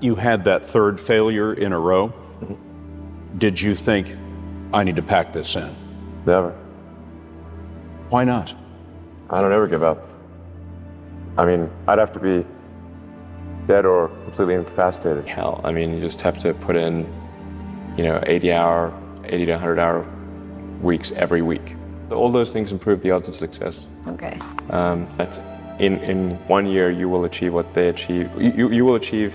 you had that third failure in a row, did you think, I need to pack this in? Never. Why not? I don't ever give up. I mean, I'd have to be dead or completely incapacitated. Hell, I mean, you just have to put in, 80 to 100 hour weeks every week. All those things improve the odds of success. Okay. That in 1 year, you will achieve what they achieve. You will achieve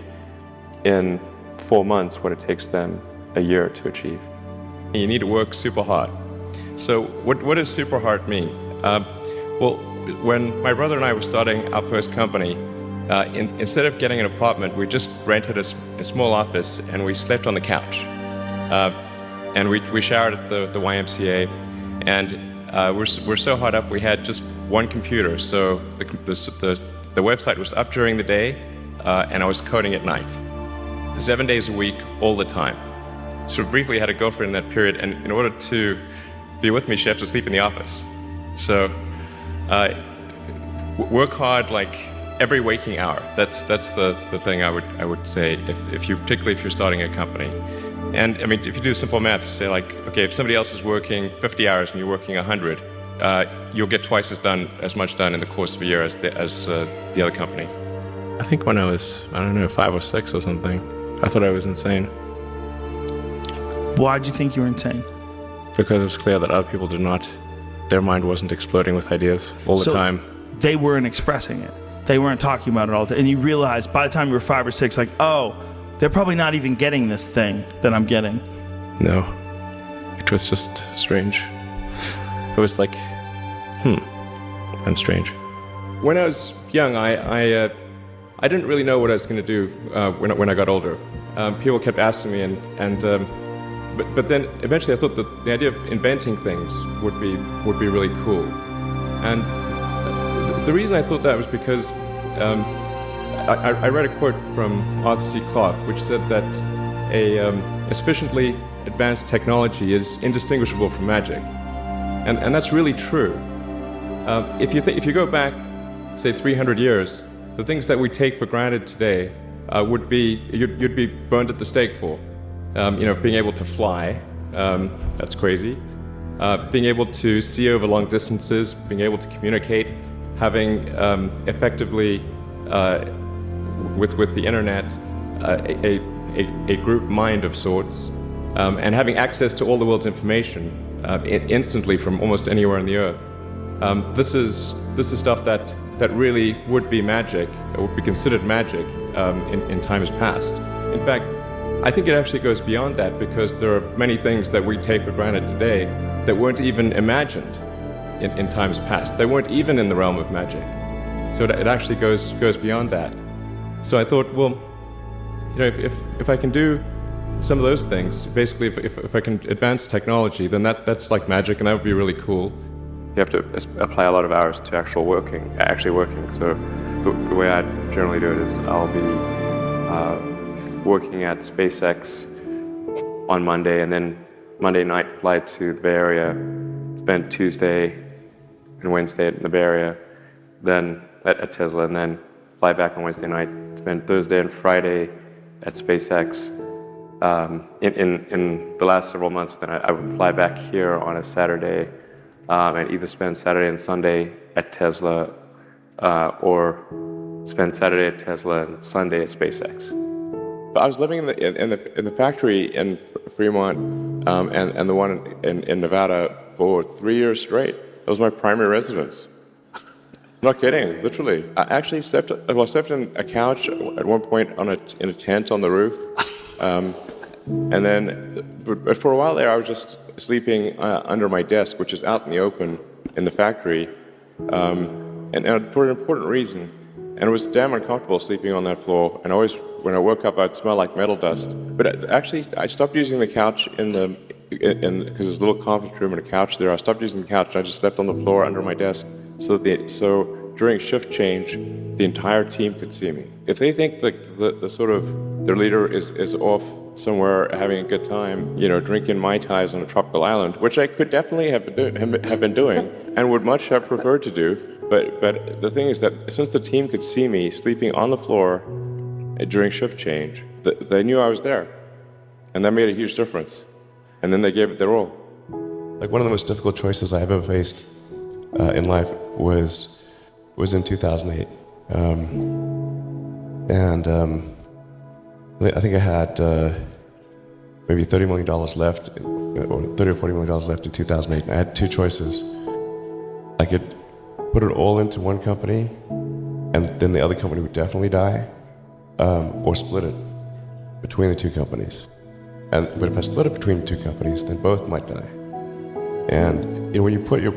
in 4 months what it takes them a year to achieve. You need to work super hard. So what does super hard mean? Well, when my brother and I were starting our first company, instead of getting an apartment, we just rented a small office and we slept on the couch. And we showered at the YMCA, and we're so hot up we had just one computer. So the website was up during the day, and I was coding at night, 7 days a week, all the time. So briefly had a girlfriend in that period, and in order to be with me, she had to sleep in the office. So work hard like every waking hour. That's the thing I would say, particularly if you're starting a company. And I mean, if you do simple math, say like, okay, if somebody else is working 50 hours and you're working 100, you'll get twice as much done in the course of a year as the other company. I think when I was, 5 or 6 or something, I thought I was insane. Why did you think you were insane? Because it was clear that other people did not, their mind wasn't exploding with ideas all the time. They weren't expressing it. They weren't talking about it all the time. And you realized by the time you were 5 or 6, like, oh, they're probably not even getting this thing that I'm getting. No, it was just strange. It was like, I'm strange. When I was young, I didn't really know what I was going to do when I got older. People kept asking me, but then eventually I thought that the idea of inventing things would be really cool. And the reason I thought that was because I read a quote from Arthur C. Clarke, which said that a sufficiently advanced technology is indistinguishable from magic, and that's really true. If you go back, say 300 years, the things that we take for granted today would be you'd be burned at the stake for. Being able to fly, that's crazy. Being able to see over long distances, being able to communicate, having effectively with the internet a group mind of sorts, and having access to all the world's information instantly from almost anywhere on the earth. This is stuff that really would be magic, or would be considered magic in times past. In fact, I think it actually goes beyond that, because there are many things that we take for granted today that weren't even imagined in times past. They weren't even in the realm of magic. So it actually goes beyond that. So I thought, well, if I can do some of those things, basically if I can advance technology, then that's like magic, and that would be really cool. You have to apply a lot of hours to actually working. So the way I generally do it is I'll be working at SpaceX on Monday, and then Monday night fly to the Bay Area, spend Tuesday and Wednesday in the Bay Area, then at Tesla, and then fly back on Wednesday night, spend Thursday and Friday at SpaceX. In the last several months, then I would fly back here on a Saturday and either spend Saturday and Sunday at Tesla or spend Saturday at Tesla and Sunday at SpaceX. I was living in the factory in Fremont and the one in Nevada for 3 years straight. That was my primary residence. I'm not kidding, literally. I actually slept in a couch at one point in a tent on the roof. And then, but for a while there, I was just sleeping under my desk, which is out in the open in the factory, and for an important reason. And it was damn uncomfortable sleeping on that floor. And always, when I woke up, I'd smell like metal dust. But actually, I stopped using the couch because there's a little conference room and a couch there. I stopped using the couch, and I just slept on the floor under my desk, so during shift change, the entire team could see me. If they think the sort of their leader is off somewhere having a good time, drinking Mai Tais on a tropical island, which I could definitely have been doing and would much have preferred to do. But the thing is that since the team could see me sleeping on the floor during shift change, they knew I was there, and that made a huge difference. And then they gave it their all. Like one of the most difficult choices I have ever faced in life was in 2008, I think I had maybe $30 million left, or $30 or $40 million left in 2008. And I had two choices. I could put it all into one company, and then the other company would definitely die, or split it between the two companies. But if I split it between the two companies, then both might die. And when you put your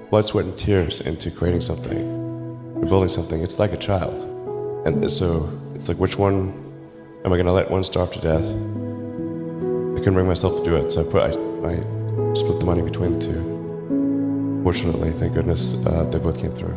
blood, sweat, and tears into creating something, or building something, it's like a child. And so it's like, which one am I going to let one starve to death? I couldn't bring myself to do it, so I split the money between the two. Fortunately, thank goodness, they both came through.